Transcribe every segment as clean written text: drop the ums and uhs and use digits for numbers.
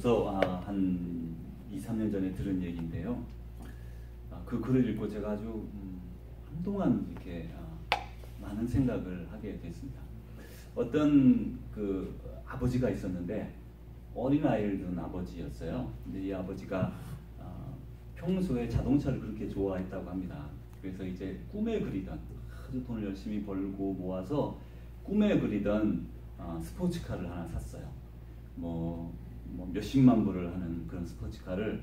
벌써 한 2, 3년 전에 들은 얘기인데요. 그 글을 읽고 제가 아주 한동안 이렇게 많은 생각을 하게 됐습니다. 어떤 그 아버지가 있었는데 어린아이를 둔 아버지였어요. 근데 이 아버지가 평소에 자동차를 그렇게 좋아했다고 합니다. 그래서 이제 꿈에 그리던, 아주 돈을 열심히 벌고 모아서 꿈에 그리던 스포츠카를 하나 샀어요. 뭐 몇십만 불을 하는 그런 스포츠카를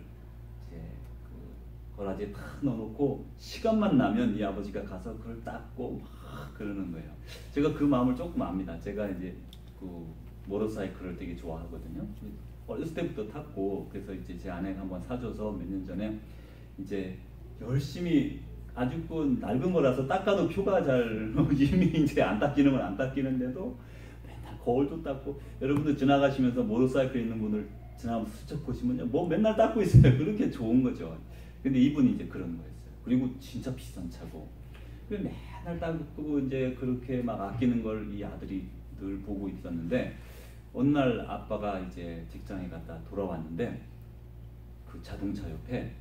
이제 그 거라지에 탁 넣어놓고 시간만 나면 이 아버지가 가서 그걸 닦고 막 그러는 거예요. 제가 그 마음을 조금 압니다. 제가 이제 그 모터사이클을 되게 좋아하거든요. 어렸을 때부터 탔고, 그래서 이제 제 아내가 한번 사줘서 몇 년 전에 이제 열심히, 아주 그 낡은 거라서 닦아도 표가 잘 이미 이제 안 닦이는 건 안 닦이는데도 맨날 거울도 닦고, 여러분들 지나가시면서 모터사이클 있는 분들 지나가면서 스쳐 보시면요, 뭐 맨날 닦고 있어요. 그렇게 좋은 거죠. 근데 이분이 이제 그런 거였어요. 그리고 진짜 비싼 차고, 맨날 닦고 이제 그렇게 막 아끼는 걸 이 아들이 늘 보고 있었는데, 어느 날 아빠가 이제 직장에 갔다 돌아왔는데 그 자동차 옆에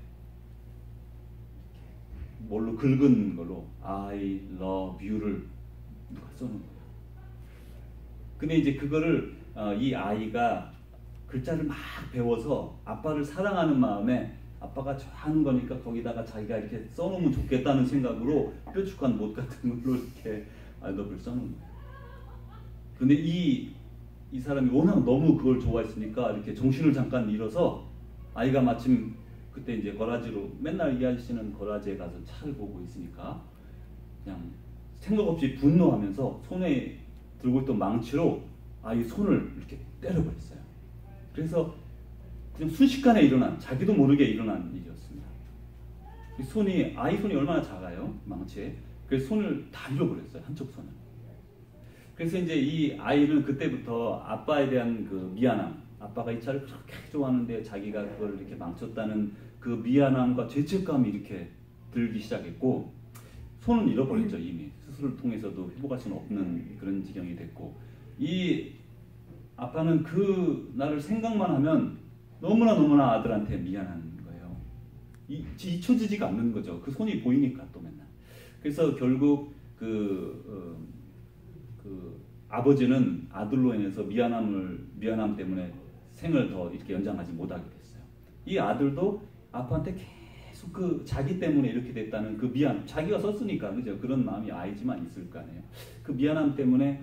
뭘로 긁은 걸로 I love you를 누가 써놓은 거예요. 근데 이제 그거를 이 아이가 글자를 막 배워서 아빠를 사랑하는 마음에, 아빠가 좋아하는 거니까 거기다가 자기가 이렇게 써놓으면 좋겠다는 생각으로 뾰족한 못 같은 걸로 이렇게 I love you 써놓은 거예요. 근데 이 사람이 워낙 너무 그걸 좋아했으니까 이렇게 정신을 잠깐 잃어서, 아이가 마침 그때 이제 거라지로, 맨날 이 아저씨는 거라지에 가서 차를 보고 있으니까 그냥 생각 없이 분노하면서 손에 들고 있던 망치로 아이 손을 이렇게 때려버렸어요. 그래서 그냥 순식간에 일어난, 자기도 모르게 일어난 일이었습니다. 아이 손이 얼마나 작아요, 망치에. 그래서 손을 다 잃어버렸어요, 한쪽 손을. 그래서 이제 이 아이는 그때부터 아빠에 대한 그 미안함, 아빠가 이 차를 그렇게 좋아하는데 자기가 그걸 이렇게 망쳤다는 그 미안함과 죄책감이 이렇게 들기 시작했고, 손은 잃어버렸죠. 이미 수술을 통해서도 회복할 수는 없는 그런 지경이 됐고, 이 아빠는 그 날을 생각만 하면 너무나 아들한테 미안한 거예요. 잊혀지지가 않는 거죠. 그 손이 보이니까 또 맨날. 그래서 결국 그 아버지는 아들로 인해서 미안함 때문에 생을 더 이렇게 연장하지 못하게 됐어요. 이 아들도 아빠한테 계속 그 자기 때문에 이렇게 됐다는 그 자기가 썼으니까, 그죠? 그런 마음이 아이지만 있을 거 아니에요. 그 미안함 때문에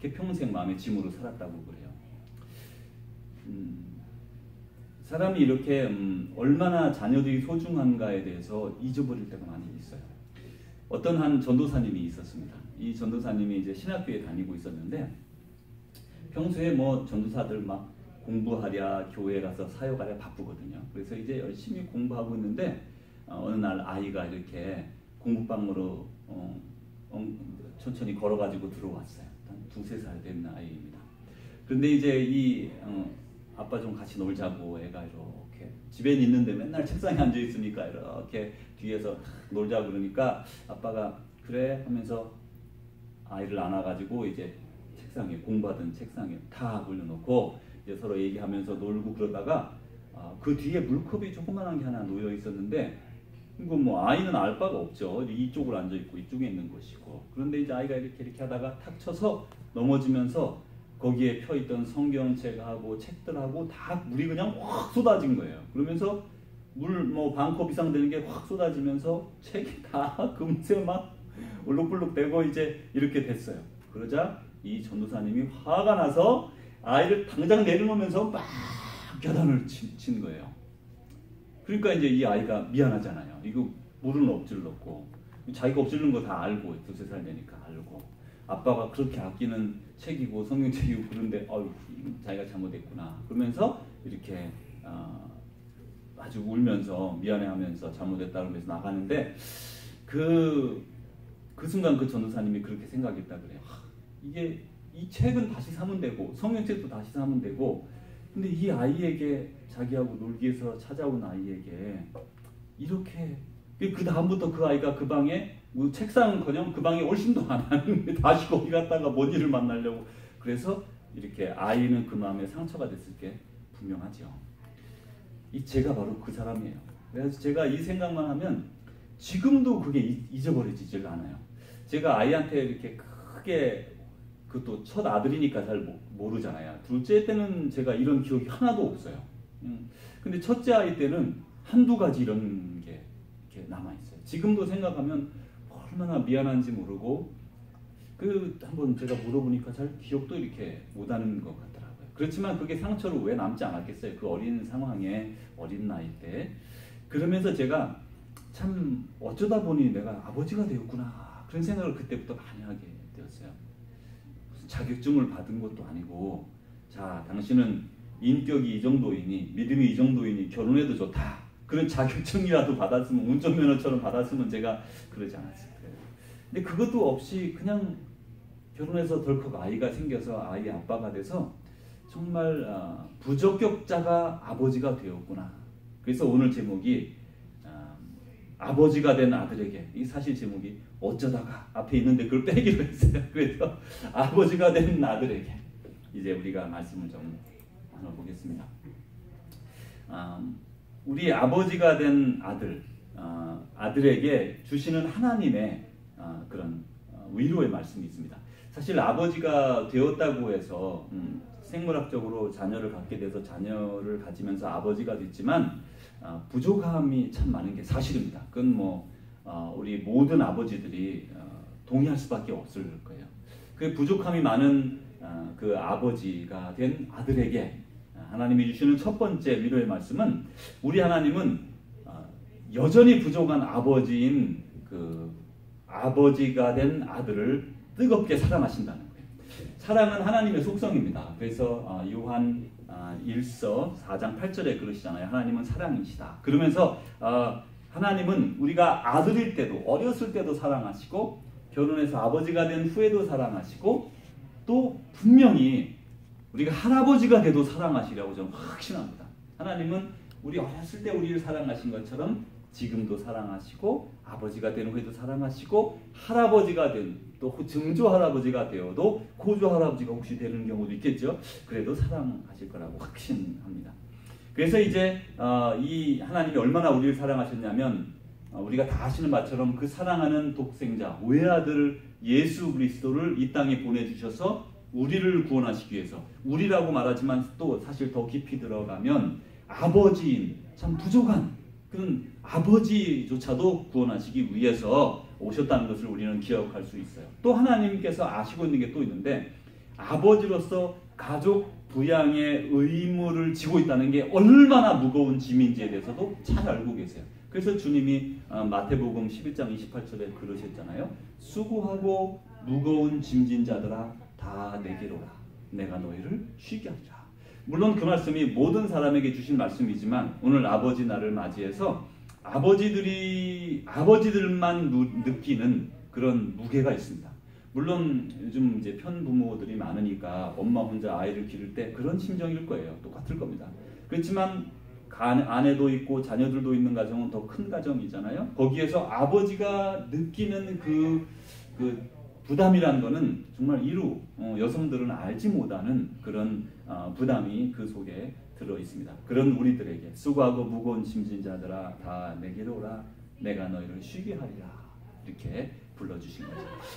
이렇게 평생 마음의 짐으로 살았다고 그래요. 사람이 이렇게 얼마나 자녀들이 소중한가에 대해서 잊어버릴 때가 많이 있어요. 어떤 한 전도사님이 있었습니다. 이 전도사님이 이제 신학교에 다니고 있었는데, 평소에 뭐 전도사들 막 공부하랴 교회 가서 사역하랴 바쁘거든요. 그래서 이제 열심히 공부하고 있는데 어느 날 아이가 이렇게 공부방으로 천천히 걸어가지고 들어왔어요. 한 2~3살 된 아이입니다. 그런데 이제 아빠 좀 같이 놀자고 애가 이렇게 집에 있는데 맨날 책상에 앉아 있으니까 이렇게 뒤에서 놀자고 그러니까 아빠가 그래 하면서 아이를 안아가지고 이제 책상에, 공부하던 책상에 탁 올려놓고 이제 서로 얘기하면서 놀고 그러다가 그 뒤에 물컵이 조그만한 게 하나 놓여 있었는데, 이거 뭐 아이는 알 바가 없죠. 이쪽으로 앉아 있고 이쪽에 있는 것이고. 그런데 이제 아이가 이렇게 하다가 탁 쳐서 넘어지면서 거기에 펴 있던 성경책하고 책들하고 다 물이 그냥 확 쏟아진 거예요. 그러면서 물 뭐 반컵 이상 되는 게 확 쏟아지면서 책이 다 금세 막 울룩불룩대고 이제 이렇게 됐어요. 그러자 이 전도사님이 화가 나서 아이를 당장 내려놓으면서 막 겨단을 친 거예요. 그러니까 이제 이 아이가 미안하잖아요. 이거 물은 엎질렀고, 자기가 엎질른 거 다 알고, 2~3살 되니까 알고, 아빠가 그렇게 아끼는 책이고 성경책이고 그런데 자기가 잘못했구나 그러면서 이렇게 아주 울면서 미안해하면서 잘못했다 그러면서 나가는데, 그 순간 그 전도사님이 그렇게 생각했다 그래요. 이게 이 책은 다시 사면 되고 성경책도 다시 사면 되고, 근데 이 아이에게, 자기하고 놀기 위해서 찾아온 아이에게 이렇게, 그 다음부터 그 아이가 그 방에 뭐 책상은커녕 그 방에 올심도 안 하는데 다시 거기 갔다가 뭔 일을 만나려고. 그래서 이렇게 아이는 그 마음에 상처가 됐을 게 분명하죠. 제가 바로 그 사람이에요. 그래서 제가 이 생각만 하면 지금도 그게 잊어버리지를 않아요. 제가 아이한테 이렇게 크게, 그것도 첫 아들이니까 잘 모르잖아요. 둘째 때는 제가 이런 기억이 하나도 없어요. 근데 첫째 아이 때는 한두 가지 이런 게 이렇게 남아있어요. 지금도 생각하면 얼마나 미안한지 모르고, 한번 제가 물어보니까 잘 기억도 이렇게 못하는 것 같더라고요. 그렇지만 그게 상처로 왜 남지 않았겠어요? 그 어린 상황에, 어린 나이 때. 그러면서 제가 참 어쩌다 보니 내가 아버지가 되었구나, 그런 생각을 그때부터 많이 하게 되었어요. 무슨 자격증을 받은 것도 아니고, 자, 당신은 인격이 이 정도이니, 믿음이 이 정도이니 결혼해도 좋다, 그런 자격증이라도 받았으면, 운전면허처럼 받았으면 제가 그러지 않았을 거예요. 근데 그것도 없이 그냥 결혼해서 덜컥 아이가 생겨서 아이 아빠가 돼서 정말 부적격자가 아버지가 되었구나. 그래서 오늘 제목이 아버지가 된 아들에게, 이 사실 제목이 어쩌다가 앞에 있는데 그걸 빼기로 했어요. 그래서 아버지가 된 아들에게 이제 우리가 말씀을 좀 나눠보겠습니다. 우리 아버지가 된 아들에게 주시는 하나님의 그런 위로의 말씀이 있습니다. 사실 아버지가 되었다고 해서 생물학적으로 자녀를 갖게 돼서 자녀를 가지면서 아버지가 됐지만 부족함이 참 많은 게 사실입니다. 그건 우리 모든 아버지들이 동의할 수밖에 없을 거예요. 그 부족함이 많은 그 아버지가 된 아들에게 하나님이 주시는 첫 번째 위로의 말씀은, 우리 하나님은 여전히 부족한 아버지인 그 아버지가 된 아들을 뜨겁게 사랑하신다는 거예요. 사랑은 하나님의 속성입니다. 그래서 요한 1서 4장 8절에 그러시잖아요. 하나님은 사랑이시다. 그러면서 하나님은 우리가 아들일 때도, 어렸을 때도 사랑하시고, 결혼해서 아버지가 된 후에도 사랑하시고, 또 분명히 우리가 할아버지가 돼도 사랑하시라고 저는 확신합니다. 하나님은 우리 어렸을 때 우리를 사랑하신 것처럼 지금도 사랑하시고, 아버지가 된 후에도 사랑하시고, 할아버지가 된, 또 증조 할아버지가 되어도 고조 할아버지가 혹시 되는 경우도 있겠죠. 그래도 사랑하실 거라고 확신합니다. 그래서 이제 이 하나님이 얼마나 우리를 사랑하셨냐면, 우리가 다 아시는 바처럼 그 사랑하는 독생자 외아들 예수 그리스도를 이 땅에 보내주셔서 우리를 구원하시기 위해서, 우리라고 말하지만 또 사실 더 깊이 들어가면 아버지인, 참 부족한 그런 아버지조차도 구원하시기 위해서 오셨다는 것을 우리는 기억할 수 있어요. 또 하나님께서 아시고 있는 게 또 있는데, 아버지로서 가족 부양의 의무를 지고 있다는 게 얼마나 무거운 짐인지에 대해서도 잘 알고 계세요. 그래서 주님이 마태복음 11장 28절에 그러셨잖아요. 수고하고 무거운 짐진 자들아 다 내게로 오라, 내가 너희를 쉬게 하리라. 물론 그 말씀이 모든 사람에게 주신 말씀이지만, 오늘 아버지 날을 맞이해서 아버지들만 느끼는 그런 무게가 있습니다. 물론 요즘 이제 편부모들이 많으니까 엄마 혼자 아이를 기를 때 그런 심정일 거예요. 똑같을 겁니다. 그렇지만 아내도 있고 자녀들도 있는 가정은 더 큰 가정이잖아요. 거기에서 아버지가 느끼는 그 부담이라는 거는 정말 여성들은 알지 못하는 그런 부담이 그 속에 들어 있습니다. 그런 우리들에게 수고하고 무거운 짐진 자들아 다 내게로 오라, 내가 너희를 쉬게 하리라, 이렇게 불러주신 거죠.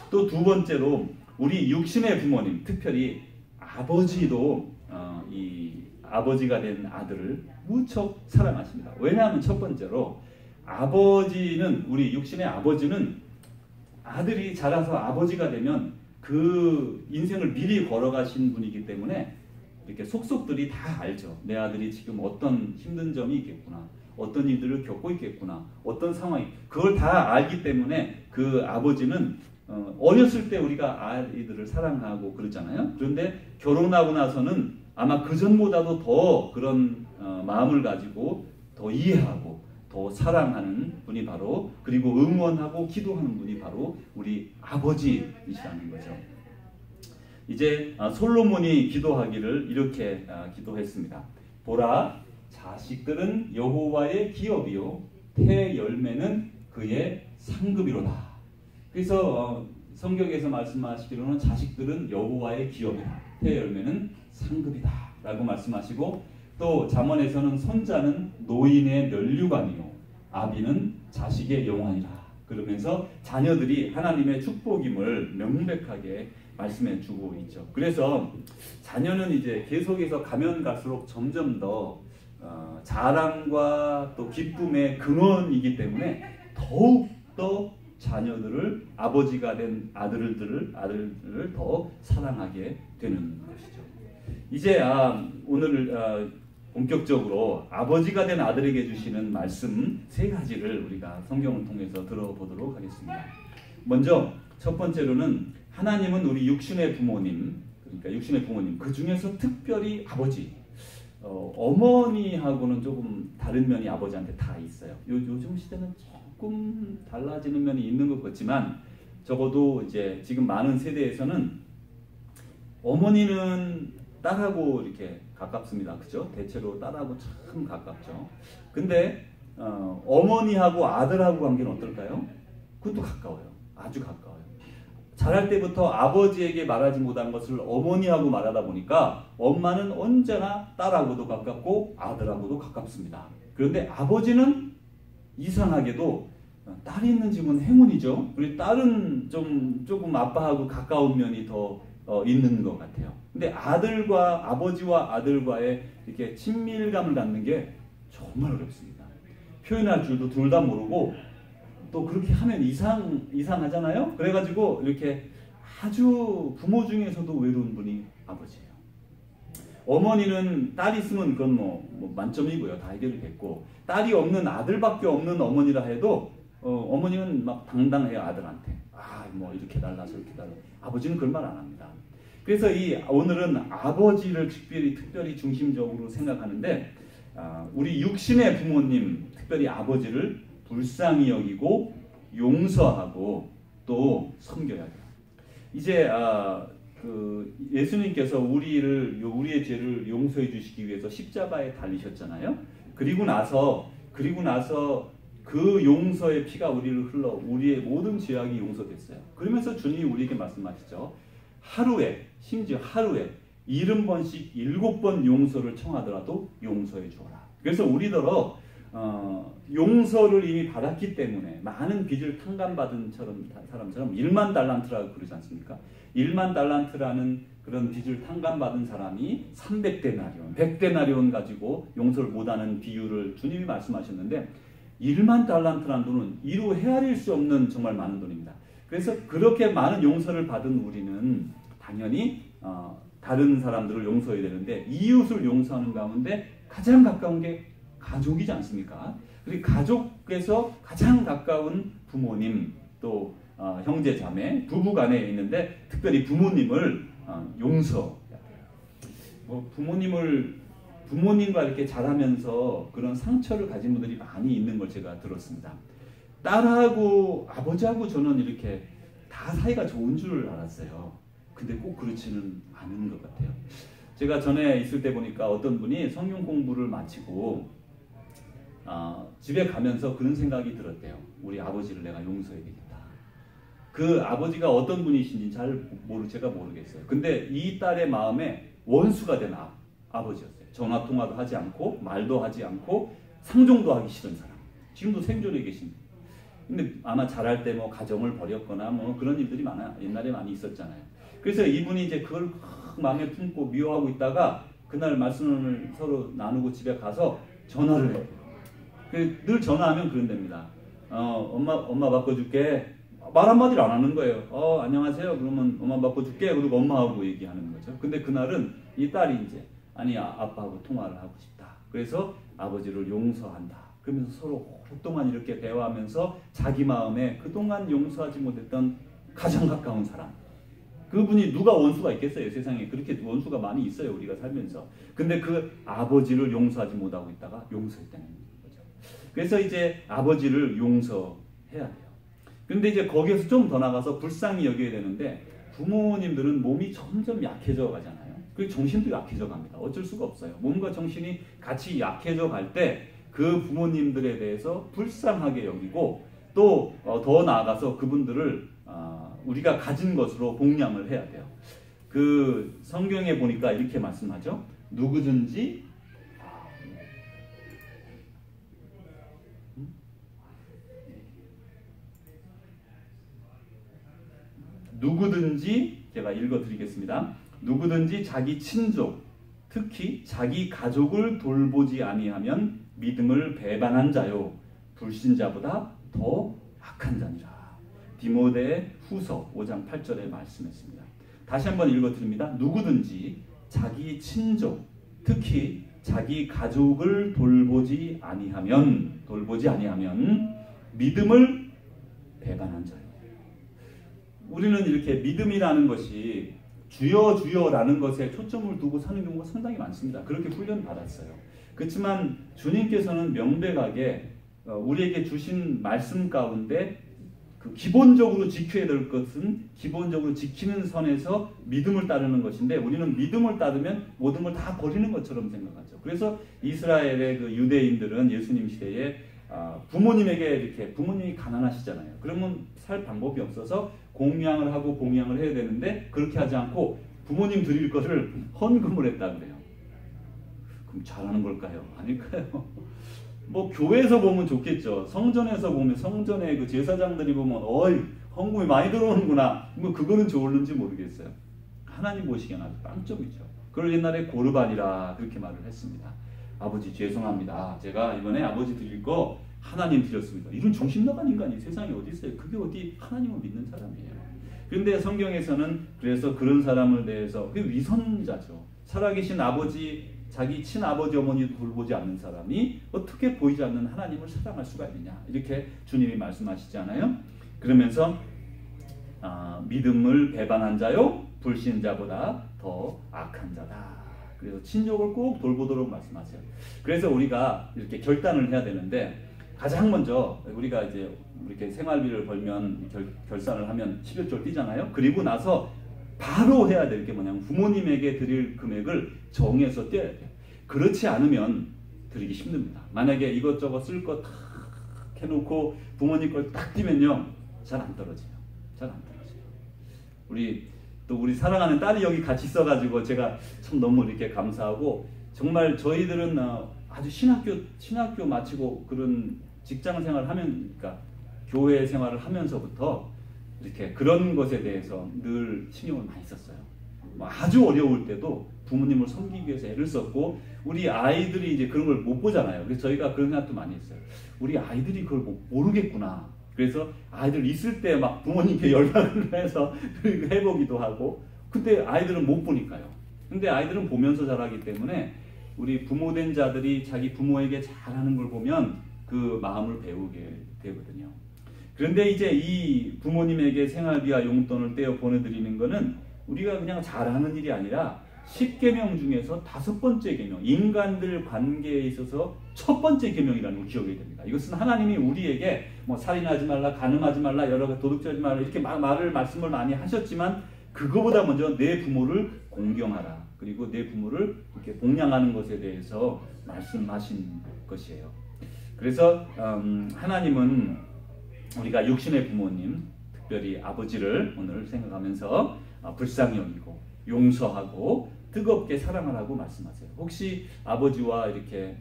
또 두 번째로 우리 육신의 부모님, 특별히 아버지도 이 아버지가 된 아들을 무척 사랑하십니다. 왜냐하면 첫 번째로 우리 육신의 아버지는 아들이 자라서 아버지가 되면 그 인생을 미리 걸어가신 분이기 때문에 이렇게 속속들이 다 알죠. 내 아들이 지금 어떤 힘든 점이 있겠구나, 어떤 일들을 겪고 있겠구나, 어떤 상황이, 그걸 다 알기 때문에 그 아버지는 어렸을 때 우리가 아이들을 사랑하고 그러잖아요. 그런데 결혼하고 나서는 아마 그 전보다도 더 그런 마음을 가지고 더 이해하고 더 사랑하는 분이 바로, 그리고 응원하고 기도하는 분이 바로 우리 아버지이시라는 거죠. 이제 솔로몬이 기도하기를 이렇게 기도했습니다. 보라, 자식들은 여호와의 기업이요 태 열매는 그의 상급이로다. 그래서 성경에서 말씀하시기로는 자식들은 여호와의 기업이다, 태 열매는 상급이다 라고 말씀하시고, 또 잠언에서는 손자는 노인의 면류관이요 아비는 자식의 영환이라. 그러면서 자녀들이 하나님의 축복임을 명백하게 말씀해 주고 있죠. 그래서 자녀는 이제 계속해서 가면 갈수록 점점 더 자랑과 또 기쁨의 근원이기 때문에 더욱더 자녀들을 아버지가 된 아들들을 더 사랑하게 되는 것이죠. 이제 오늘 본격적으로 아버지가 된 아들에게 주시는 말씀 세 가지를 우리가 성경을 통해서 들어보도록 하겠습니다. 먼저 첫 번째로는 하나님은 우리 육신의 부모님, 그러니까 육신의 부모님, 그 중에서 특별히 아버지, 어머니하고는 조금 다른 면이 아버지한테 다 있어요. 요즘 시대는 조금 달라지는 면이 있는 것 같지만 적어도 이제 지금 많은 세대에서는 어머니는 딸하고 이렇게 가깝습니다. 그죠? 대체로 딸하고 참 가깝죠. 근데 어머니하고 아들하고 관계는 어떨까요? 그것도 가까워요. 아주 가까워요. 자랄 때부터 아버지에게 말하지 못한 것을 어머니하고 말하다 보니까 엄마는 언제나 딸하고도 가깝고 아들하고도 가깝습니다. 그런데 아버지는 이상하게도 딸이 있는 집은 행운이죠. 그리고 딸은 조금 아빠하고 가까운 면이 더 있는 것 같아요. 근데 아버지와 아들과의 이렇게 친밀감을 갖는 게 정말 어렵습니다. 표현할 줄도 둘 다 모르고 또 그렇게 하면 이상하잖아요. 그래가지고 이렇게 아주 부모 중에서도 외로운 분이 아버지예요. 어머니는 딸이 있으면 그건 뭐 만점이고요. 다 해결이 됐고, 딸이 없는 아들밖에 없는 어머니라 해도 어머니는 막 당당해요. 아들한테 뭐 이렇게 달라 저렇게 달라. 아버지는 그런 말 안 합니다. 그래서 오늘은 아버지를 특별히 중심적으로 생각하는데, 우리 육신의 부모님, 특별히 아버지를 불쌍히 여기고 용서하고 또 섬겨야 돼요. 이제 예수님께서 우리의 죄를 용서해 주시기 위해서 십자가에 달리셨잖아요. 그리고 나서 그 용서의 피가 우리를 흘러 우리의 모든 죄악이 용서됐어요. 그러면서 주님이 우리에게 말씀하시죠. 심지어 하루에 70번씩 7번 용서를 청하더라도 용서해 주어라. 그래서 우리더러 용서를 이미 받았기 때문에 많은 빚을 탕감받은 사람처럼 1만 달란트라고 그러지 않습니까? 1만 달란트라는 그런 빚을 탕감받은 사람이 300데나리온, 100데나리온 가지고 용서를 못하는 비유를 주님이 말씀하셨는데, 1만 달란트라는 돈은 이루 헤아릴 수 없는 정말 많은 돈입니다. 그래서 그렇게 많은 용서를 받은 우리는 당연히 다른 사람들을 용서해야 되는데, 이웃을 용서하는 가운데 가장 가까운 게 가족이지 않습니까? 그리고 가족에서 가장 가까운 부모님, 또 형제 자매, 부부 간에 있는데 특별히 부모님을 용서해야 돼요. 부모님과 이렇게 자라면서 그런 상처를 가진 분들이 많이 있는 걸 제가 들었습니다. 딸하고 아버지하고 저는 이렇게 다 사이가 좋은 줄 알았어요. 근데 꼭 그렇지는 않은 것 같아요. 제가 전에 있을 때 보니까 어떤 분이 성경 공부를 마치고 집에 가면서 그런 생각이 들었대요. 우리 아버지를 내가 용서해야 되겠다. 그 아버지가 어떤 분이신지 제가 모르겠어요. 근데 이 딸의 마음에 원수가 된 아버지였어요. 전화 통화도 하지 않고 말도 하지 않고 상종도 하기 싫은 사람. 지금도 생존해 계십니다. 근데 아마 자랄 때 뭐 가정을 버렸거나 뭐 그런 일들이 옛날에 많이 있었잖아요. 그래서 이분이 이제 그걸 마음에 품고 미워하고 있다가 그날 말씀을 서로 나누고 집에 가서 전화를 해요. 늘 전화하면 그런답니다. 엄마 바꿔줄게. 말 한마디를 안 하는 거예요. 안녕하세요. 그러면 엄마 바꿔줄게. 그리고 엄마하고 얘기하는 거죠. 근데 그날은 이 딸이 이제 아빠하고 통화를 하고 싶다. 그래서 아버지를 용서한다. 그러면서 서로 오랫동안 이렇게 대화하면서 자기 마음에 그동안 용서하지 못했던 가장 가까운 사람, 그분이 누가 원수가 있겠어요. 세상에 그렇게 원수가 많이 있어요. 우리가 살면서. 근데 그 아버지를 용서하지 못하고 있다가 용서했다는 거죠. 그래서 이제 아버지를 용서해야 돼요. 근데 이제 거기에서 좀 더 나가서 불쌍히 여겨야 되는데, 부모님들은 몸이 점점 약해져 가잖아요. 그리고 정신도 약해져 갑니다. 어쩔 수가 없어요. 몸과 정신이 같이 약해져 갈 때 그 부모님들에 대해서 불쌍하게 여기고, 또 더 나아가서 그분들을 우리가 가진 것으로 공양을 해야 돼요. 그 성경에 보니까 이렇게 말씀하죠. 누구든지 누구든지 제가 읽어드리겠습니다. 누구든지 자기 친족, 특히 자기 가족을 돌보지 아니하면 믿음을 배반한 자요 불신자보다 더 악한 자니라. 디모데 후서 5장 8절에 말씀했습니다. 다시 한번 읽어드립니다. 누구든지 자기 친족, 특히 자기 가족을 돌보지 아니하면 믿음을 배반한 자요. 우리는 이렇게 믿음이라는 것이 주여 주여라는 것에 초점을 두고 사는 경우가 상당히 많습니다. 그렇게 훈련 받았어요. 그렇지만 주님께서는 명백하게 우리에게 주신 말씀 가운데 그 기본적으로 지켜야 될 것은 기본적으로 지키는 선에서 믿음을 따르는 것인데, 우리는 믿음을 따르면 모든 걸 다 버리는 것처럼 생각하죠. 그래서 이스라엘의 그 유대인들은 예수님 시대에 부모님에게 이렇게, 부모님이 가난하시잖아요. 그러면 살 방법이 없어서 공양을 하고 봉양을 해야 되는데 그렇게 하지 않고 부모님 드릴 것을 헌금을 했다 그래요. 그럼 잘하는 걸까요? 아닐까요? 뭐 교회에서 보면 좋겠죠. 성전에서 보면, 성전에 그 제사장들이 보면 어이 헌금이 많이 들어오는구나. 뭐 그거는 좋을는지 모르겠어요. 하나님 보시기에는 아주 빵점이죠. 그걸 옛날에 고르반이라 그렇게 말을 했습니다. 아버지 죄송합니다. 제가 이번에 아버지 드릴 거 하나님 드렸습니다. 이런 정신 나간 인간이 세상에 어디 있어요? 그게 어디 하나님을 믿는 사람이에요. 그런데 성경에서는 그래서 그런 사람을 대해서 그 위선자죠. 살아계신 아버지, 자기 친아버지 어머니도 돌보지 않는 사람이 어떻게 보이지 않는 하나님을 사랑할 수가 있느냐, 이렇게 주님이 말씀하시잖아요. 그러면서 믿음을 배반한 자요 불신자보다 더 악한 자다. 그래서 친족을 꼭 돌보도록 말씀하세요. 그래서 우리가 이렇게 결단을 해야 되는데, 가장 먼저 우리가 이제 이렇게 생활비를 벌면 결산을 하면 11조 뛰잖아요. 그리고 나서 바로 해야 될 게 뭐냐면 부모님에게 드릴 금액을 정해서 떼야 돼요. 그렇지 않으면 드리기 힘듭니다. 만약에 이것저것 쓸 거 다 해놓고 부모님 걸 딱 띄면요, 잘 안 떨어져요. 잘 안 떨어져요. 우리 사랑하는 딸이 여기 같이 있어가지고 제가 참 너무 이렇게 감사하고, 정말 저희들은 아주 신학교 마치고 그런 직장 생활을 하면, 그러니까 교회 생활을 하면서부터 이렇게 그런 것에 대해서 늘 신경을 많이 썼어요. 아주 어려울 때도 부모님을 섬기기 위해서 애를 썼고, 우리 아이들이 이제 그런 걸 못 보잖아요. 그래서 저희가 그런 생각도 많이 했어요. 우리 아이들이 그걸 모르겠구나. 그래서 아이들 있을 때 막 부모님께 연락을 해서 해보기도 하고, 근데 아이들은 못 보니까요. 근데 아이들은 보면서 자라기 때문에 우리 부모된 자들이 자기 부모에게 잘하는 걸 보면 그 마음을 배우게 되거든요. 그런데 이제 이 부모님에게 생활비와 용돈을 떼어 보내드리는 거는 우리가 그냥 잘하는 일이 아니라 10계명 중에서 5번째 계명, 인간들 관계에 있어서 첫 번째 계명이라는 걸 기억해야 됩니다. 이것은 하나님이 우리에게 뭐 살인하지 말라, 간음하지 말라, 여러 가지 도둑질하지 말라, 이렇게 말씀을 많이 하셨지만, 그거보다 먼저 내 부모를 공경하라, 그리고 내 부모를 이렇게 봉양하는 것에 대해서 말씀하신 것이에요. 그래서 하나님은 우리가 육신의 부모님, 특별히 아버지를 오늘 생각하면서 불쌍히 여기고 용서하고 뜨겁게 사랑하라고 말씀하세요. 혹시 아버지와 이렇게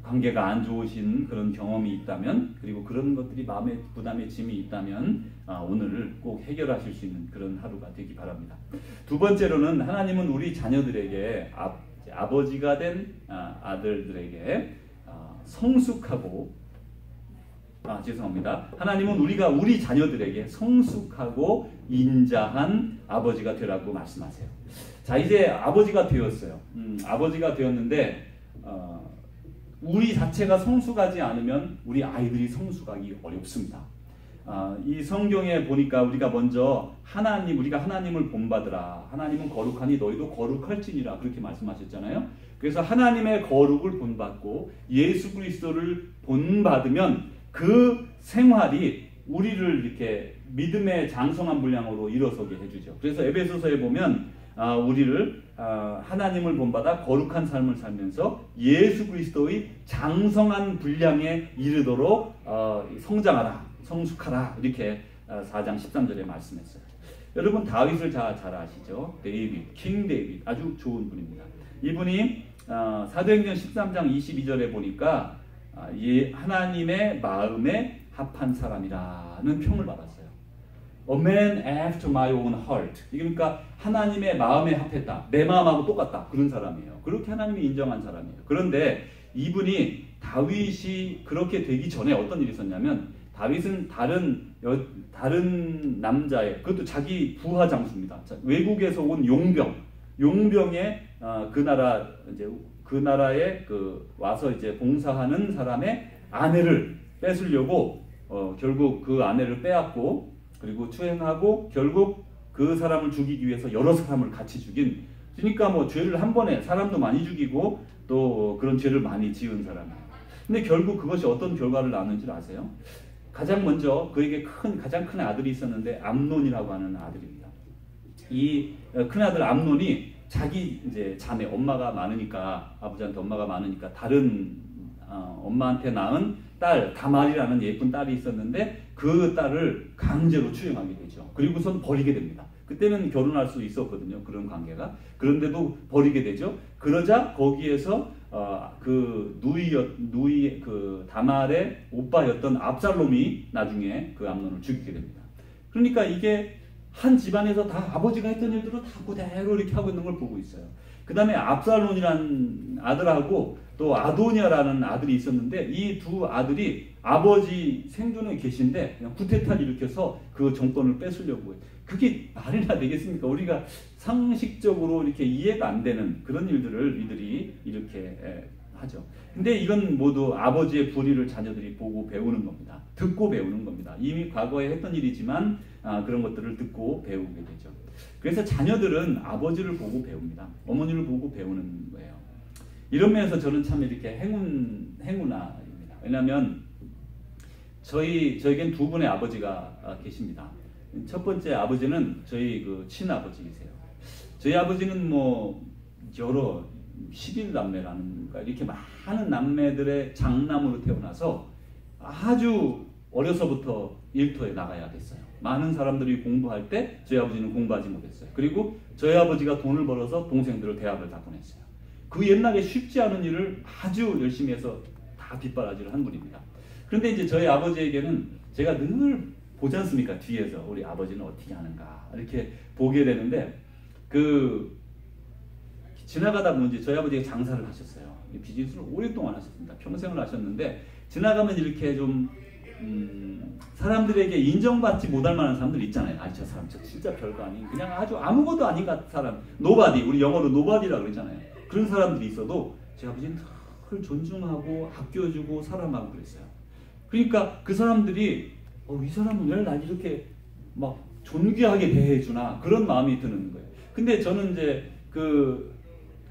관계가 안 좋으신 그런 경험이 있다면, 그리고 그런 것들이 마음의 부담의 짐이 있다면 오늘 꼭 해결하실 수 있는 그런 하루가 되기 바랍니다. 두 번째로는 하나님은 우리 자녀들에게, 아버지가 된 아들들에게 성숙하고, 하나님은 우리 자녀들에게 성숙하고 인자한 아버지가 되라고 말씀하세요. 자, 이제 아버지가 되었어요. 아버지가 되었는데 우리 자체가 성숙하지 않으면 우리 아이들이 성숙하기 어렵습니다. 이 성경에 보니까 우리가 먼저 우리가 하나님을 본받으라. 하나님은 거룩하니 너희도 거룩할지니라. 그렇게 말씀하셨잖아요. 그래서 하나님의 거룩을 본받고 예수 그리스도를 본받으면 그 생활이 우리를 이렇게 믿음의 장성한 분량으로 일어서게 해주죠. 그래서 에베소서에 보면 우리를 하나님을 본받아 거룩한 삶을 살면서 예수 그리스도의 장성한 분량에 이르도록 성장하라, 성숙하라, 이렇게 4장 13절에 말씀했어요. 여러분 다윗을 잘 아시죠? 킹 데이빗, 아주 좋은 분입니다. 이분이 사도행전 13장 22절에 보니까 하나님의 마음에 합한 사람이라는 평을 받았어요. A man after my own heart. 그러니까 하나님의 마음에 합했다. 내 마음하고 똑같다. 그런 사람이에요. 그렇게 하나님이 인정한 사람이에요. 그런데 이분이 다윗이 그렇게 되기 전에 어떤 일이 있었냐면 다윗은 다른 남자의 그것도 자기 부하 장수입니다. 외국에서 온 용병의 그 나라에 와서 이제 봉사하는 사람의 아내를 뺏으려고 결국 그 아내를 빼앗고 그리고 추행하고 결국 그 사람을 죽이기 위해서 여러 사람을 같이 죽인 그러니까 뭐 죄를 한 번에 사람도 많이 죽이고 또 그런 죄를 많이 지은 사람이에요. 근데 결국 그것이 어떤 결과를 낳는지 아세요? 가장 먼저 그에게 가장 큰 아들이 있었는데 암논이라고 하는 아들입니다. 이 큰아들 암논이 자기 이제 자매 엄마가 많으니까 아버지한테 엄마가 많으니까 다른 엄마한테 낳은 딸 다말이라는 예쁜 딸이 있었는데 그 딸을 강제로 추행하게 되죠. 그리고선 버리게 됩니다. 그때는 결혼할 수 있었거든요. 그런 관계가. 그런데도 버리게 되죠. 그러자 거기에서 그 다말의 오빠였던 압살롬이 나중에 그 암논을 죽이게 됩니다. 그러니까 이게 한 집안에서 다 아버지가 했던 일들을 다 그대로 이렇게 하고 있는 걸 보고 있어요. 그 다음에 압살롬이라는 아들하고 또 아도니아라는 아들이 있었는데 이 두 아들이 아버지 생존에 계신데 그냥 쿠데타를 일으켜서 그 정권을 뺏으려고 해요. 그게 말이나 되겠습니까? 우리가 상식적으로 이렇게 이해가 안 되는 그런 일들을 이들이 이렇게 하죠. 근데 이건 모두 아버지의 불의를 자녀들이 보고 배우는 겁니다. 듣고 배우는 겁니다. 이미 과거에 했던 일이지만 그런 것들을 듣고 배우게 되죠. 그래서 자녀들은 아버지를 보고 배웁니다. 어머니를 보고 배우는 거예요. 이런 면에서 저는 참 이렇게 행운아입니다. 왜냐하면 저에겐 두 분의 아버지가 계십니다. 첫 번째 아버지는 저희 그 친아버지이세요. 저희 아버지는 뭐 여러 11남매라는 이렇게 많은 남매들의 장남으로 태어나서 아주 어려서부터 일터에 나가야 됐어요. 많은 사람들이 공부할 때 저희 아버지는 공부하지 못했어요. 그리고 저희 아버지가 돈을 벌어서 동생들을 대학을 다 보냈어요. 그 옛날에 쉽지 않은 일을 아주 열심히 해서 다 뒷바라지를 한 분입니다. 그런데 이제 저희 아버지에게는 제가 늘 보지 않습니까? 뒤에서 우리 아버지는 어떻게 하는가 이렇게 보게 되는데 지나가다 보면 이제 저희 아버지가 장사를 하셨어요. 비즈니스를 오랫동안 하셨습니다. 평생을 하셨는데 지나가면 이렇게 좀 사람들에게 인정받지 못할 만한 사람들 있잖아요. 저 사람 진짜 별거 아닌 그냥 아주 아무것도 아닌 사람 노바디 우리 영어로 노바디라고 그러잖아요. 그런 사람들이 있어도 제 아버지는 늘 존중하고 아껴주고 사랑하고 그랬어요. 그러니까 그 사람들이 이 사람은 왜 날 이렇게 막 존귀하게 대해주나 그런 마음이 드는 거예요. 근데 저는 이제 그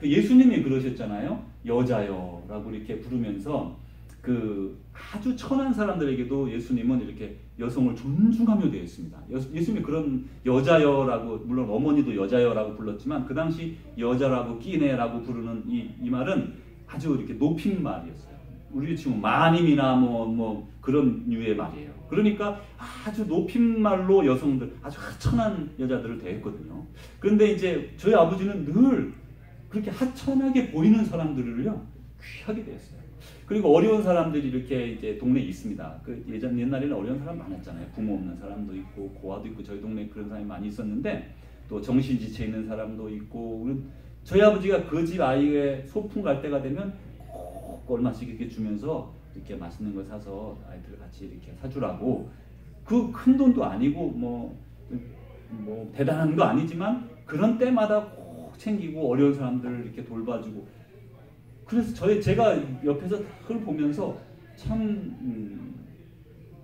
예수님이 그러셨잖아요. 여자여라고 이렇게 부르면서 아주 천한 사람들에게도 예수님은 이렇게 여성을 존중하며 대했습니다. 예수님이 그런 여자여라고 물론 어머니도 여자여라고 불렀지만 그 당시 여자라고 끼네라고 부르는 이 말은 아주 이렇게 높인 말이었어요. 우리 치면 마님이나 뭐 그런 류의 말이에요. 그러니까 아주 높인 말로 여성들 아주 하천한 여자들을 대했거든요. 그런데 이제 저희 아버지는 늘 그렇게 하천하게 보이는 사람들을요 귀하게 대했어요. 그리고 어려운 사람들이 이렇게 이제 동네에 있습니다. 옛날에는 어려운 사람 많았잖아요. 부모 없는 사람도 있고 고아도 있고 저희 동네에 그런 사람이 많이 있었는데 또 정신지체 있는 사람도 있고 저희 아버지가 그 집 아이의 소풍 갈 때가 되면 꼭 얼마씩 이렇게 주면서 이렇게 맛있는 거 사서 아이들 같이 이렇게 사주라고 그 큰 돈도 아니고 뭐 대단한 거 아니지만 그런 때마다 꼭 챙기고 어려운 사람들을 이렇게 돌봐주고 그래서 제가 옆에서 그걸 보면서 참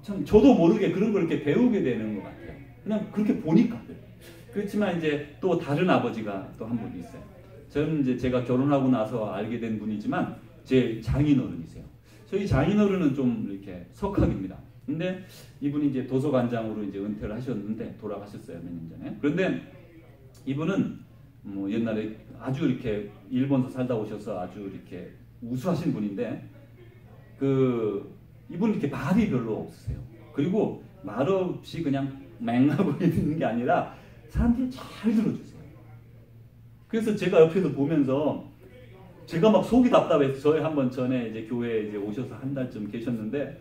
저도 모르게 그런 걸 이렇게 배우게 되는 것 같아요. 그냥 그렇게 보니까. 그렇지만 이제 또 다른 아버지가 또 한 분이 있어요. 저는 이제 제가 결혼하고 나서 알게 된 분이지만 제 장인어른이세요. 저희 장인어른은 좀 이렇게 석학입니다. 근데 이분이 이제 도서관장으로 이제 은퇴를 하셨는데 돌아가셨어요. 몇 년 전에. 그런데 이분은 뭐 옛날에 아주 이렇게 일본에서 살다 오셔서 아주 이렇게 우수하신 분인데 이분 이렇게 말이 별로 없으세요. 그리고 말 없이 그냥 맹하고 있는 게 아니라 사람들이 잘 들어주세요. 그래서 제가 옆에서 보면서 제가 막 속이 답답해서 저희 한번 전에 이제 교회에 이제 오셔서 한 달쯤 계셨는데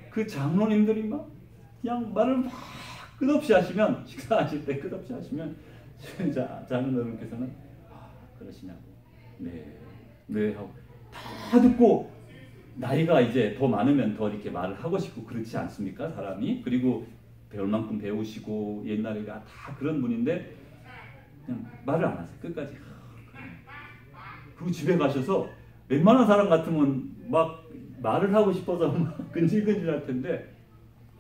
그 장로님들이 막 그냥 말을 막 끝없이 하시면, 식사하실 때 끝없이 하시면 자녀분께서는 그러시냐고, 네 하고 다 듣고, 나이가 이제 더 많으면 더 이렇게 말을 하고 싶고 그렇지 않습니까, 사람이? 그리고 배울 만큼 배우시고 옛날에가 다 그런 분인데 그냥 말을 안 하세요. 끝까지. 그리고 집에 가셔서 웬만한 사람 같으면 막 말을 하고 싶어서 막 근질근질할 텐데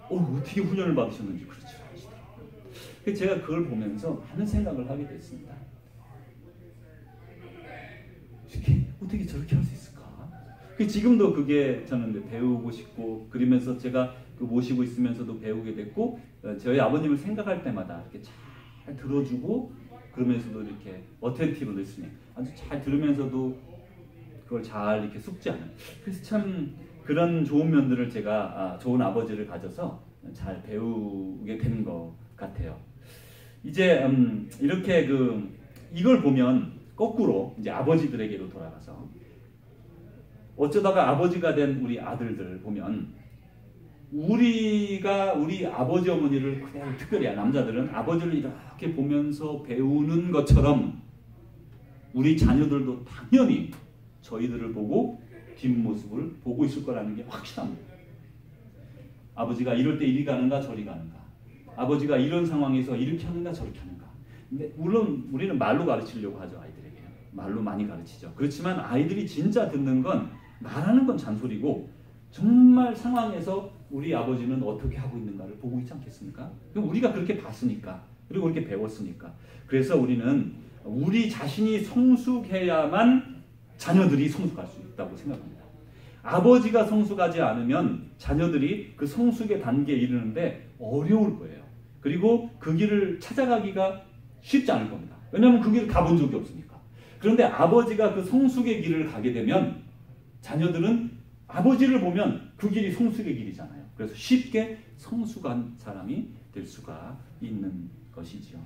어떻게 훈련을 받으셨는지 그렇지 않으시더라고요. 제가 그걸 보면서 많은 생각을 하게 됐습니다. 어떻게 저렇게 할 수 있을까? 지금도 그게 저는 배우고 싶고, 그러면서 제가 그 모시고 있으면서도 배우게 됐고, 저희 아버님을 생각할 때마다 이렇게 잘 들어주고, 그러면서도 이렇게 어텐티브 리스닝, 아주 잘 들으면서도 그걸 잘 이렇게 숙지하는. 그래서 참 그런 좋은 면들을 제가 좋은 아버지를 가져서 잘 배우게 된 것 같아요. 이제 이렇게 이걸 보면 거꾸로 이제 아버지들에게로 돌아가서 어쩌다가 아버지가 된 우리 아들들 보면 우리 아버지 어머니를 그냥 특별히 남자들은 아버지를 이렇게 보면서 배우는 것처럼 우리 자녀들도 당연히 저희들을 보고 뒷모습을 보고 있을 거라는 게 확실합니다. 아버지가 이럴 때 이리 가는가 저리 가는가, 아버지가 이런 상황에서 이렇게 하는가 저렇게 하는가. 근데 물론 우리는 말로 가르치려고 하죠. 아이들에게 말로 많이 가르치죠. 그렇지만 아이들이 진짜 듣는 건, 말하는 건 잔소리고 정말 상황에서 우리 아버지는 어떻게 하고 있는가를 보고 있지 않겠습니까? 우리가 그렇게 봤으니까, 그리고 그렇게 배웠으니까. 그래서 우리는 우리 자신이 성숙해야만 자녀들이 성숙할 수 있다고 생각합니다. 아버지가 성숙하지 않으면 자녀들이 그 성숙의 단계에 이르는데 어려울 거예요. 그리고 그 길을 찾아가기가 쉽지 않을 겁니다. 왜냐하면 그 길을 가본 적이 없으니까. 그런데 아버지가 그 성숙의 길을 가게 되면 자녀들은 아버지를 보면 그 길이 성숙의 길이잖아요. 그래서 쉽게 성숙한 사람이 될 수가 있는 것이죠.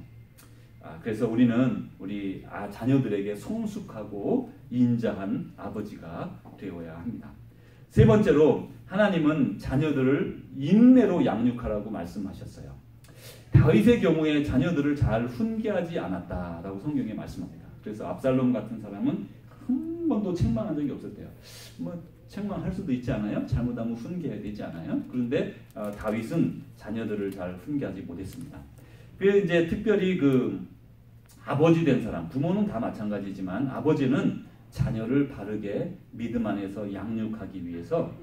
그래서 우리는 우리 자녀들에게 성숙하고 인자한 아버지가 되어야 합니다. 세 번째로, 하나님은 자녀들을 인내로 양육하라고 말씀하셨어요. 다윗의 경우에 자녀들을 잘 훈계하지 않았다라고 성경에 말씀합니다. 그래서 압살롬 같은 사람은 한 번도 책망한 적이 없었대요. 책망할 수도 있지 않아요? 잘못하면 훈계해야 되지 않아요? 그런데 다윗은 자녀들을 잘 훈계하지 못했습니다. 그래서 이제 특별히 아버지 된 사람, 부모는 다 마찬가지지만 아버지는 자녀를 바르게 믿음 안에서 양육하기 위해서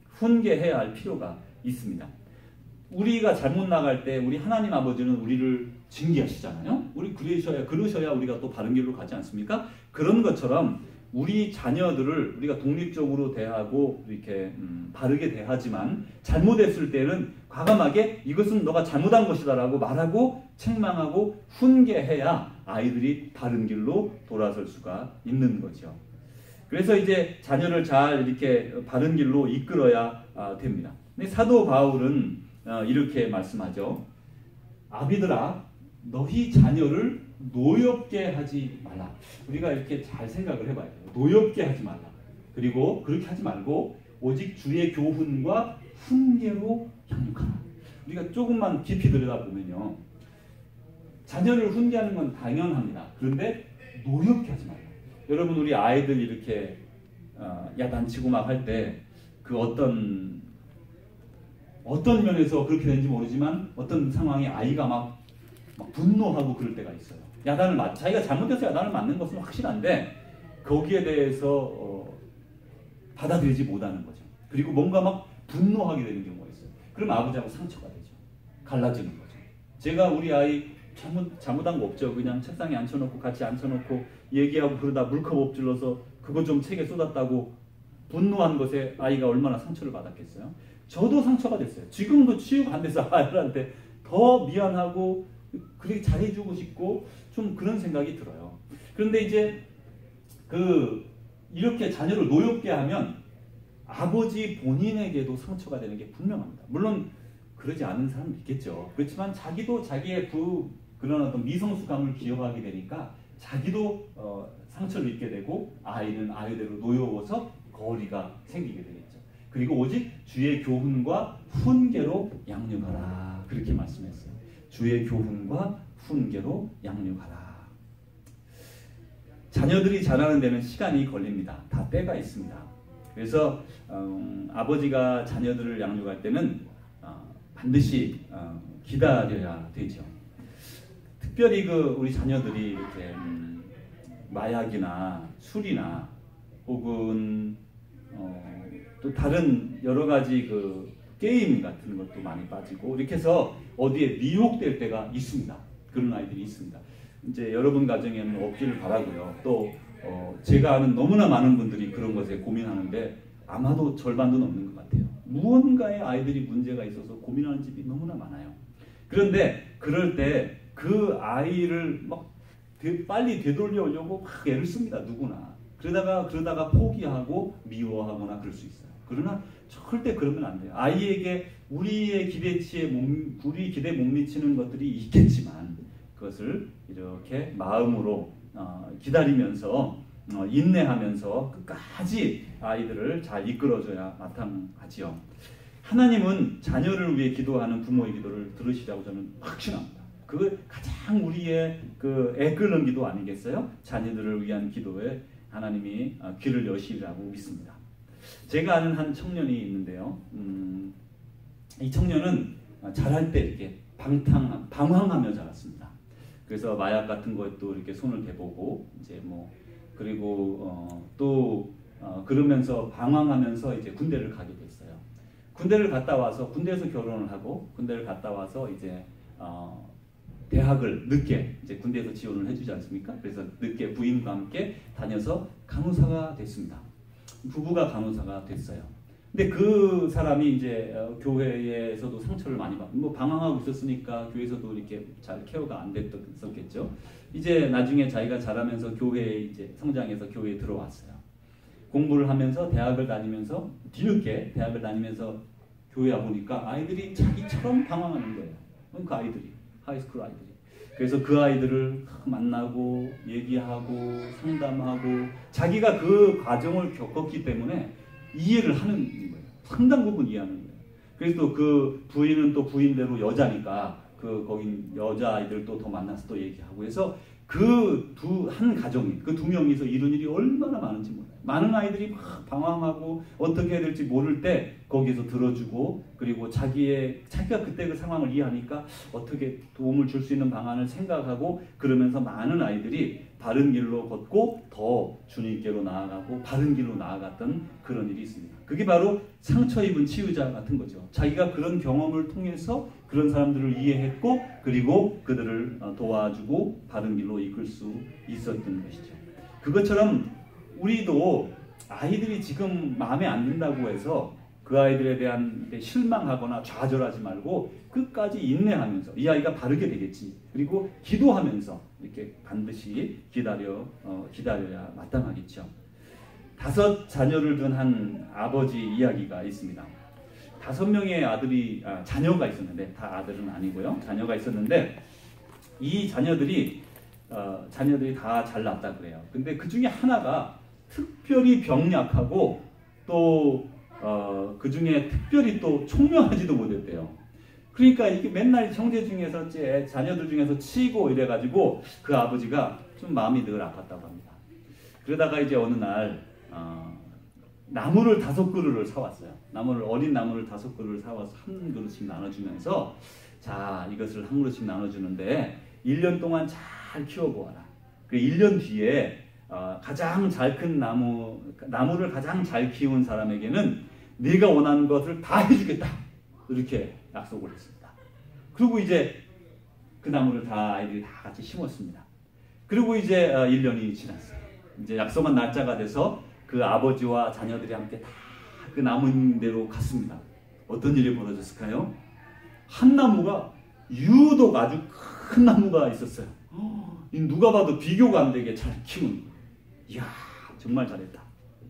훈계해야 할 필요가 있습니다. 우리가 잘못 나갈 때 우리 하나님 아버지는 우리를 징계하시잖아요. 우리 그러셔야 우리가 또 바른 길로 가지 않습니까? 그런 것처럼 우리 자녀들을 우리가 독립적으로 대하고 이렇게 바르게 대하지만 잘못했을 때는 과감하게 이것은 너가 잘못한 것이다라고 말하고 책망하고 훈계해야 아이들이 바른 길로 돌아설 수가 있는 거죠. 그래서 이제 자녀를 잘 이렇게 바른 길로 이끌어야 됩니다. 근데 사도 바울은 이렇게 말씀하죠. 아비들아, 너희 자녀를 노엽게 하지 말라. 우리가 이렇게 잘 생각을 해봐야 돼요. 노엽게 하지 말라. 그리고 그렇게 하지 말고 오직 주의 교훈과 훈계로 양육하라. 우리가 조금만 깊이 들여다보면요, 자녀를 훈계하는 건 당연합니다. 그런데 노엽게 하지 말라. 여러분, 우리 아이들 이렇게 야단치고 막 할 때 그 어떤 면에서 그렇게 되는지 모르지만 어떤 상황에 아이가 막 분노하고 그럴 때가 있어요. 자기가 잘못해서 야단을 맞는 것은 확실한데 거기에 대해서 받아들이지 못하는 거죠. 그리고 뭔가 막 분노하게 되는 경우가 있어요. 그럼 아버지하고 상처가 되죠. 갈라지는 거죠. 제가 우리 아이 잘못한 거 없죠. 그냥 책상에 앉혀놓고 같이 앉혀놓고 얘기하고 그러다 물컵 엎질러서 그거 좀 책에 쏟았다고 분노한 것에 아이가 얼마나 상처를 받았겠어요. 저도 상처가 됐어요. 지금도 치유가 안 돼서 아이들한테 더 미안하고 그렇게 잘해주고 싶고 좀 그런 생각이 들어요. 그런데 이제 이렇게 자녀를 노엽게 하면 아버지 본인에게도 상처가 되는 게 분명합니다. 물론 그러지 않은 사람도 있겠죠. 그렇지만 자기도 자기의 그런 어떤 미성숙함을 기억하게 되니까 자기도 상처를 입게 되고 아이는 아이대로 노여워서 거리가 생기게 되겠죠. 그리고 오직 주의 교훈과 훈계로 양육하라. 그렇게 말씀했어요. 주의 교훈과 훈계로 양육하라. 자녀들이 자라는 데는 시간이 걸립니다. 다 때가 있습니다. 그래서 아버지가 자녀들을 양육할 때는 반드시 기다려야 되죠. 특별히 우리 자녀들이 이렇게 마약이나 술이나 혹은 또 다른 여러 가지 게임 같은 것도 많이 빠지고 이렇게 해서 어디에 미혹될 때가 있습니다. 그런 아이들이 있습니다. 이제 여러분 가정에는 없기를 바라고요. 또 제가 아는 너무나 많은 분들이 그런 것에 고민하는데 아마도 절반도 넘는 것 같아요. 무언가의 아이들이 문제가 있어서 고민하는 집이 너무나 많아요. 그런데 그럴 때 그 아이를 막 빨리 되돌려오려고 막 애를 씁니다. 누구나. 그러다가 포기하고 미워하거나 그럴 수 있어요. 그러나 절대 그러면 안 돼요. 아이에게 우리 기대에 못 미치는 것들이 있겠지만 그것을 이렇게 마음으로 기다리면서 인내하면서 끝까지 아이들을 잘 이끌어줘야 마땅하지요. 하나님은 자녀를 위해 기도하는 부모의 기도를 들으시라고 저는 확신합니다. 그거 가장 우리의 애 끓는 기도 아니겠어요? 자녀들을 위한 기도에 하나님이 귀를 여시라고 믿습니다. 제가 아는 한 청년이 있는데요. 이 청년은 자랄 때 이렇게 방황하며 자랐습니다. 그래서 마약 같은 것도 이렇게 손을 대보고 이제 그리고 그러면서 방황하면서 이제 군대를 가게 됐어요. 군대를 갔다 와서 군대에서 결혼을 하고 군대를 갔다 와서 이제 대학을 늦게 이제 군대에서 지원을 해주지 않습니까? 그래서 늦게 부인과 함께 다녀서 간호사가 됐습니다. 부부가 간호사가 됐어요. 근데 그 사람이 이제 교회에서도 상처를 많이 받고 방황하고 있었으니까 교회에서도 이렇게 잘 케어가 안 됐었겠죠. 이제 나중에 자기가 자라면서 교회에 이제 성장해서 교회에 들어왔어요. 공부를 하면서 대학을 다니면서 뒤늦게 대학을 다니면서 교회 와보니까 아이들이 자기처럼 방황하는 거예요. 그 아이들이 하이스쿨 아이들이. 그래서 그 아이들을 만나고 얘기하고 상담하고 자기가 그 과정을 겪었기 때문에 이해를 하는 거예요. 상당 부분 이해하는 거예요. 그래서 또 그 부인은 또 부인대로 여자니까 거긴 여자 아이들 또 더 만나서 또 얘기하고 해서 한 가정이 그 두 명이서 이런 일이 얼마나 많은지 몰라요. 많은 아이들이 막 방황하고 어떻게 해야 될지 모를 때 거기서 들어주고 그리고 자기가 그때 그 상황을 이해하니까 어떻게 도움을 줄 수 있는 방안을 생각하고 그러면서 많은 아이들이 바른 길로 걷고 더 주님께로 나아가고 바른 길로 나아갔던 그런 일이 있습니다. 그게 바로 상처 입은 치유자 같은 거죠. 자기가 그런 경험을 통해서 그런 사람들을 이해했고 그리고 그들을 도와주고 바른 길로 이끌 수 있었던 것이죠. 그것처럼 우리도 아이들이 지금 마음에 안 든다고 해서 그 아이들에 대한 실망하거나 좌절하지 말고 끝까지 인내하면서 이 아이가 바르게 되겠지. 그리고 기도하면서 이렇게 반드시 기다려야 마땅하겠죠. 5 자녀를 둔 한 아버지 이야기가 있습니다. 5명의 자녀가 있었는데 다 아들은 아니고요. 자녀가 있었는데 이 자녀들이 다 잘났다 그래요. 근데 그 중에 하나가 특별히 병약하고 또 그 중에 특별히 또 총명하지도 못했대요. 그러니까 이게 맨날 형제 중에서 자녀들 중에서 치고 이래가지고 그 아버지가 좀 마음이 늘 아팠다고 합니다. 그러다가 이제 어느 날 나무를 5그루를 사왔어요. 어린 나무를 5그루를 사와서 한 그루씩 나눠주면서 자 이것을 한 그루씩 나눠주는데 1년 동안 잘 키워보아라. 그 1년 뒤에 가장 잘 큰 나무를 가장 잘 키운 사람에게는 네가 원하는 것을 다 해주겠다. 이렇게 약속을 했습니다. 그리고 이제 그 나무를 아이들이 다 같이 심었습니다. 그리고 이제 1년이 지났어요. 이제 약속한 날짜가 돼서 그 아버지와 자녀들이 함께 다 그 나무대로 갔습니다. 어떤 일이 벌어졌을까요? 한 나무가 유독 아주 큰 나무가 있었어요. 누가 봐도 비교가 안 되게 잘 키운 거예요. 이야 정말 잘했다.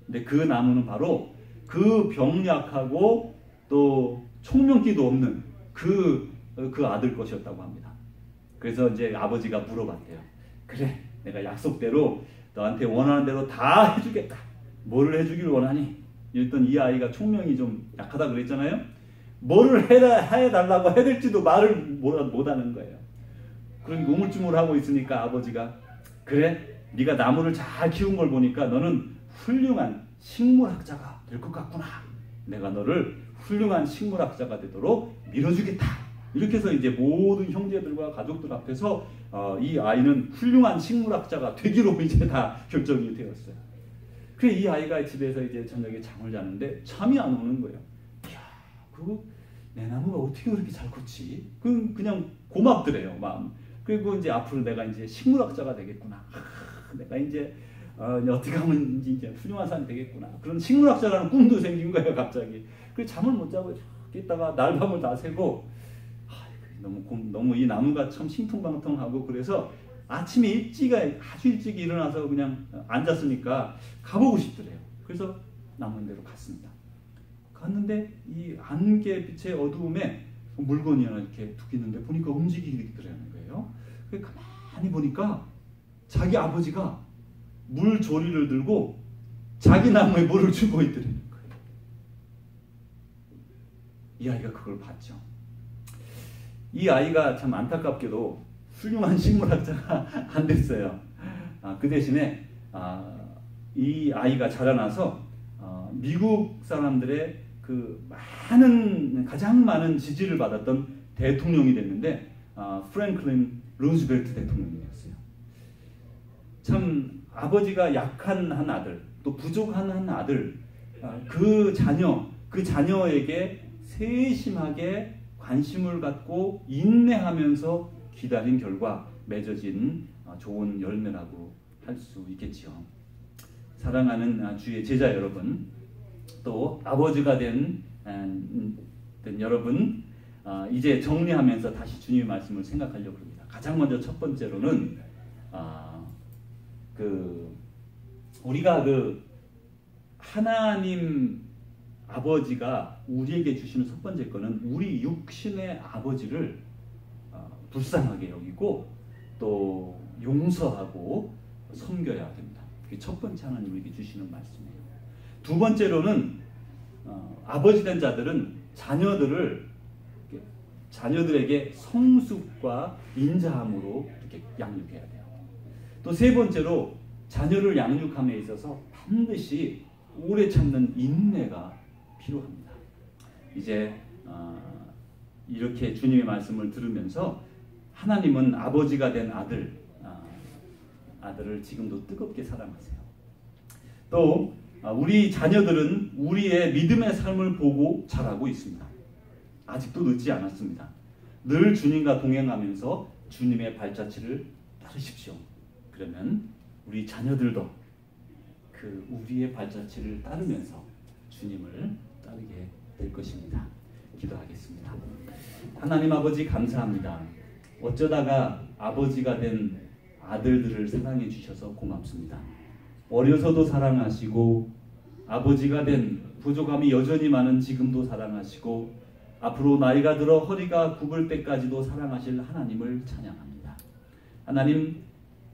근데 그 나무는 바로 그 병약하고 또 총명기도 없는 그 아들 것이었다고 합니다. 그래서 이제 아버지가 물어봤대요. 그래 내가 약속대로 너한테 원하는 대로 다 해주겠다. 뭐를 해주길 원하니? 일단 이 아이가 총명이 좀 약하다 그랬잖아요. 뭐를 해달라고 해야 될지도 말을 못하는 거예요. 그런 우물쭈물하고 있으니까 아버지가 그래? 네가 나무를 잘 키운 걸 보니까 너는 훌륭한 식물학자가 될 것 같구나. 내가 너를 훌륭한 식물학자가 되도록 밀어주겠다. 이렇게 해서 이제 모든 형제들과 가족들 앞에서 이 아이는 훌륭한 식물학자가 되기로 이제 다 결정이 되었어요. 그래 이 아이가 집에서 이제 저녁에 잠을 자는데 잠이 안 오는 거예요. 이야, 그리고 내 나무가 어떻게 그렇게 잘 컸지? 그냥 고맙더래요, 마음. 그리고 이제 앞으로 내가 이제 식물학자가 되겠구나. 내가 이제 어떻게 하면 이제 훌륭한 사람이 되겠구나. 그런 식물학자라는 꿈도 생긴 거예요, 갑자기. 그 잠을 못 자고 있다가 날밤을 다 새고 너무 이 나무가 참 신통방통하고 그래서 아침에 아주 일찍 일어나서 그냥 앉았으니까 가보고 싶더래요. 그래서 나무인대로 갔습니다. 갔는데 이 안개빛의 어두움에 물건이 하나 이렇게 툭 있는데 보니까 움직이더라는 거예요. 그래서 가만히 보니까 자기 아버지가 물 조리를 들고 자기 나무에 물을 주고 있더라는 거예요. 이 아이가 그걸 봤죠. 이 아이가 참 안타깝게도 훌륭한 식물학자가 안 됐어요. 그 대신에 이 아이가 자라나서 미국 사람들의 가장 많은 지지를 받았던 대통령이 됐는데 프랭클린 루즈벨트 대통령이 되었어요. 참 아버지가 약한 한 아들, 또 부족한 한 아들, 그 자녀에게 세심하게 관심을 갖고 인내하면서 기다린 결과 맺어진 좋은 열매라고 할 수 있겠지요. 사랑하는 주의 제자 여러분, 또 아버지가 된 여러분, 이제 정리하면서 다시 주님의 말씀을 생각하려고 합니다. 가장 먼저 첫 번째로는 우리가 하나님 아버지가 우리에게 주시는 첫 번째 거는 우리 육신의 아버지를 불쌍하게 여기고 또 용서하고 섬겨야 됩니다. 그게 첫 번째 하나님 우리에게 주시는 말씀이에요. 두 번째로는 아버지 된 자들은 자녀들에게 성숙과 인자함으로 이렇게 양육해야 돼요. 또 세 번째로 자녀를 양육함에 있어서 반드시 오래 참는 인내가 필요합니다. 이제 이렇게 주님의 말씀을 들으면서 하나님은 아버지가 된 아들을 지금도 뜨겁게 사랑하세요. 또 우리 자녀들은 우리의 믿음의 삶을 보고 자라고 있습니다. 아직도 늦지 않았습니다. 늘 주님과 동행하면서 주님의 발자취를 따르십시오. 그러면 우리 자녀들도 우리의 발자취를 따르면서 주님을 따르게 될 것입니다. 기도하겠습니다. 하나님 아버지 감사합니다. 어쩌다가 아버지가 된 아들들을 사랑해 주셔서 고맙습니다. 어려서도 사랑하시고 아버지가 된 부족함이 여전히 많은 지금도 사랑하시고 앞으로 나이가 들어 허리가 굽을 때까지도 사랑하실 하나님을 찬양합니다. 하나님,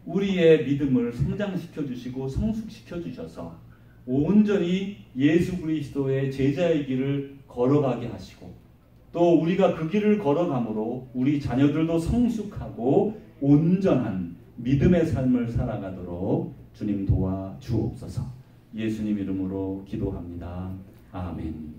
우리의 믿음을 성장시켜 주시고 성숙시켜 주셔서 온전히 예수 그리스도의 제자의 길을 걸어가게 하시고 또 우리가 그 길을 걸어감으로 우리 자녀들도 성숙하고 온전한 믿음의 삶을 살아가도록 주님 도와 주옵소서. 예수님 이름으로 기도합니다. 아멘.